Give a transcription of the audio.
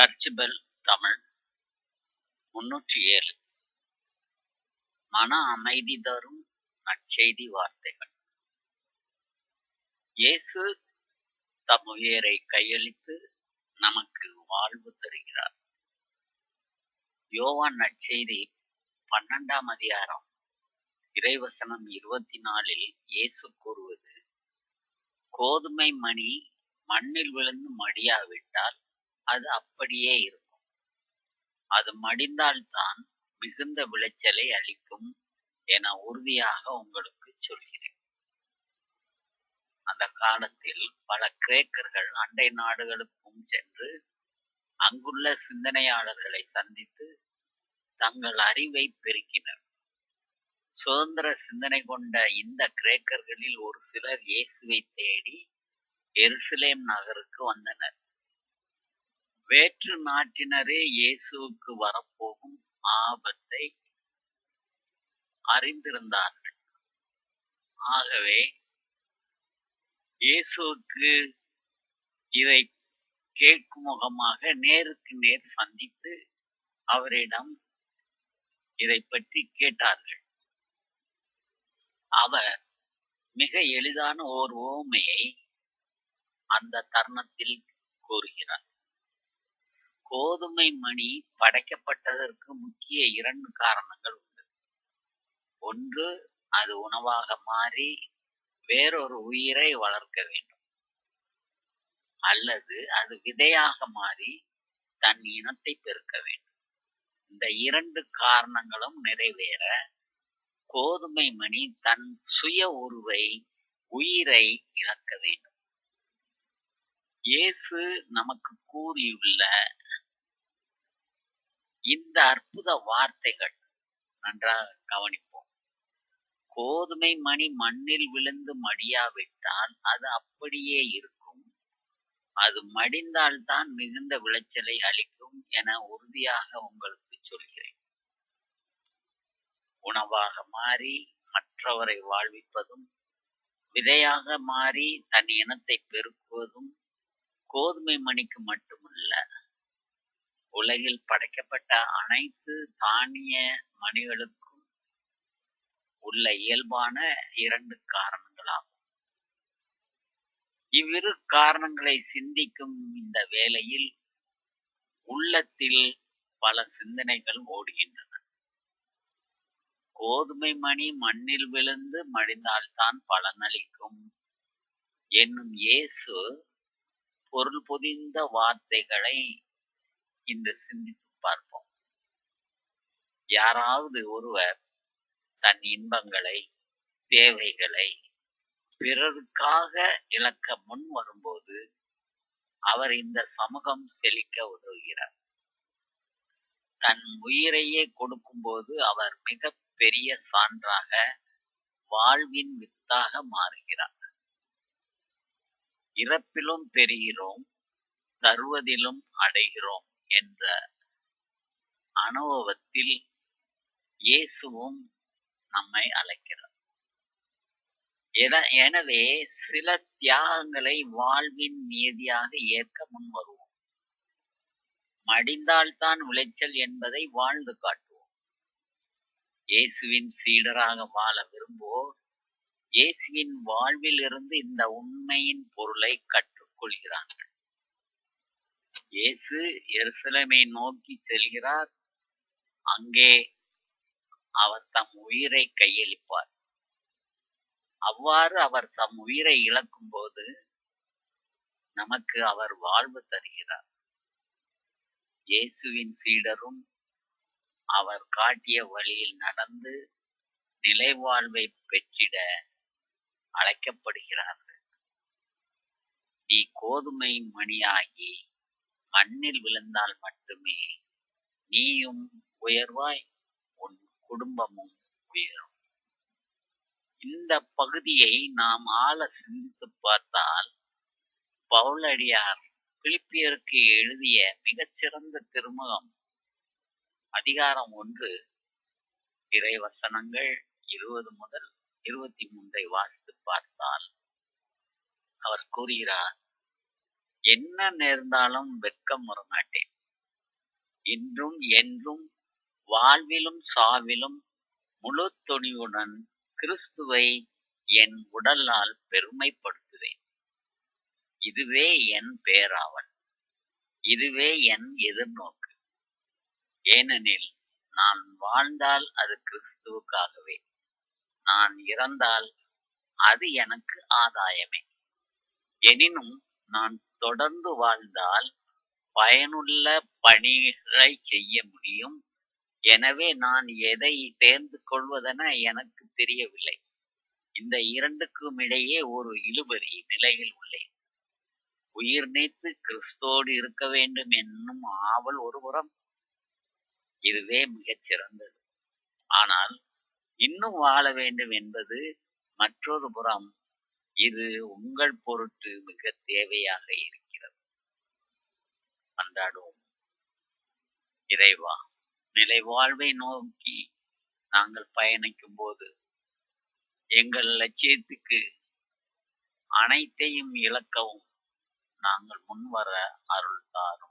Search bell Tamil 307 மன அமைதி தரும் நற்செய்தி வார்த்தைகள். இயேசு தம் உயிரை கையளித்து நமக்கு வாழ்வு தருகிறார். யோவான் நற்செய்தி 12ஆம் அதிகாரம் இறைவசனம் 24 இயேசு கூறுவது, கோதுமை மணி மண்ணில் விழுந்து மடியாவிட்டால் அது அப்படியே இருக்கும். அது மடிந்தால்தான் மிகுந்த விளைச்சலை அளிக்கும் என உறுதியாக உங்களுக்கு சொல்கிறேன். அந்த காலத்தில் பல கிரேக்கர்கள் அண்டை நாடுகளுக்கும் சென்று அங்குள்ள சிந்தனையாளர்களை சந்தித்து தங்கள் அறிவை பெருக்கினர். சுதந்திர சிந்தனை கொண்ட இந்த கிரேக்கர்களில் ஒரு சிலர் இயேசுவை தேடி எருசலேம் நகருக்கு வந்தனர். வேற்று நாட்டினரே இயேசுவுக்கு வரப்போகும் ஆபத்தை அறிந்திருந்தார்கள். ஆகவே இயேசுவுக்கு இதை கேட்கும் முகமாக நேருக்கு நேர் சந்தித்து அவரிடம் இதை பற்றி கேட்டார்கள். அவர் மிக எளிதான ஓர் உவமையை அந்த தருணத்தில் கூறுகிறார். கோதுமை மணி படைக்கப்பட்டதற்கு முக்கிய 2 காரணங்கள் உண்டு. ஒன்று, அது உணவாக மாறி வேறொரு உயிரை வளர்க்க வேண்டும், அல்லது அது விதையாக மாறி தன் இனத்தை பெருக்க வேண்டும். இந்த 2 காரணங்களும் நிறைவேற கோதுமை மணி தன் சுய உயிரை இழக்க வேண்டும். இயேசு நமக்கு கூறியுள்ள இந்த அற்புத வார்த்தைகள் நன்றாக கவனிப்போம். கோதுமை மணி மண்ணில் விழுந்து மடியாவிட்டால் அது அப்படியே இருக்கும். அது மடிந்தால்தான் மிகுந்த விளைச்சலை அளிக்கும் என உறுதியாக உங்களுக்கு சொல்கிறேன். உணவாக மாறி மற்றவரை வாழ்விப்பதும், விதையாக மாறி தன் இனத்தை பெருக்குவதும் கோதுமை மணிக்கு மட்டுமல்ல, உலகில் படைக்கப்பட்ட அனைத்து தானிய மணிகளுக்கும் உள்ள இயல்பான 2 காரணங்களாகும். இவ்விரு காரணங்களை சிந்திக்கும் இந்த வேளையில் உள்ளத்தில் பல சிந்தனைகள் ஓடுகின்றன. கோதுமை மணி மண்ணில் விழுந்து மடிந்தால்தான் பலனளிக்கும் என்னும் இயேசு பொருள் பொதிந்த வார்த்தைகளை இன்று சிந்தித்து பார்ப்போம். யாராவது ஒருவர் தன் இன்பங்களை, தேவைகளை பிறருக்காக இழக்க முன் வரும்போது அவர் இந்த சமூகம் செழிக்க உதவுகிறார். தன் உயிரையே கொடுக்கும்போது அவர் மிக பெரிய சான்றாக, வாழ்வின் வித்தாக மாறுகிறார். இறப்பிலும் பெறுகிறோம், தருவதிலும் அடைகிறோம் என்ற அனுபவத்தில் இயேசுவும் நம்மை அழைக்கிறார். எனவே சில தியாகங்களை வாழ்வின் நியதியாக ஏற்க முன் வருவோம். மடிந்தால்தான் விளைச்சல் என்பதை வாழ்ந்து காட்டுவோம். இயேசுவின் சீடராக வாழ விரும்புவோர் இயேசுவின் வாழ்வில் இருந்து இந்த உண்மையின் பொருளை கற்றுக்கொள்கிறார்கள். இயேசு எருசலேமை நோக்கி செல்கிறார். அங்கே அவர் தம் உயிரை கையளிப்பார். அவ்வாறு அவர் தம் உயிரை இழக்கும் போது நமக்கு அவர் வாழ்வு தருகிறார். இயேசுவின் சீடரும் அவர் காட்டிய வழியில் நடந்து நிலைவாழ்வை பெற்றிட அழைக்கப்படுகிறார்கள். நீ கோதுமை மணியாகி மண்ணில் விழுந்தால் மட்டுமே நீயும் உயர்வாய், உன் குடும்பமும் உயரும். இந்த பகுதியை நாம் ஆழ சிந்தித்து பார்த்தால், பவுலடியார் பிலிப்பியருக்கு எழுதிய மிகச்சிறந்த திருமுகம் அதிகாரம் 1 இறைவசனங்கள் 20 முதல் 23 வாசித்து பார்த்தால் அவர் கூறுகிறார், என்ன நேர்ந்தாலும் வெட்கம் வரமாட்டேன். இன்றும் என்றும் வாழ்விலும் சாவிலும் முழு துணிவுடன் கிறிஸ்துவை என் உடலால் பெருமைப்படுத்துவேன். இதுவே என் பேராவல். இதுவே என் எதிர்நோக்கு. ஏனெனில் நான் வாழ்ந்தால் அது கிறிஸ்துவுக்காகவே. நான் இறந்தால் அது எனக்கு ஆதாயமே. எனினும் நான் தொடர்ந்து வாழ்ந்தால் பயனுள்ள பணிகளைச் செய்ய முடியும். எனவே நான் எதை தேர்ந்து கொள்வதென எனக்குத் தெரியவில்லை. இந்த இரண்டுக்கும் இடையே ஒரு இழுபறி நிலையில் உள்ளேன். உயிர் நீத்து கிறிஸ்துவோடு இருக்க வேண்டும் என்னும் ஆவல் ஒருபுறம், இதுவே மிகச் சிறந்தது. ஆனால் இன்னும் வாழ வேண்டும் என்பது மற்றொரு புறம். இது உங்கள் பொருட்டு மிகத் தேவையாக இருக்கிறது. மன்றாடுவோம். இறைவா, நிலை வாழ்வை நோக்கி நாங்கள் பயணிக்கும்போது எங்கள் லட்சியத்துக்கு அனைத்தையும் இழக்கவும் நாங்கள் முன்வர அருள் தாரும்.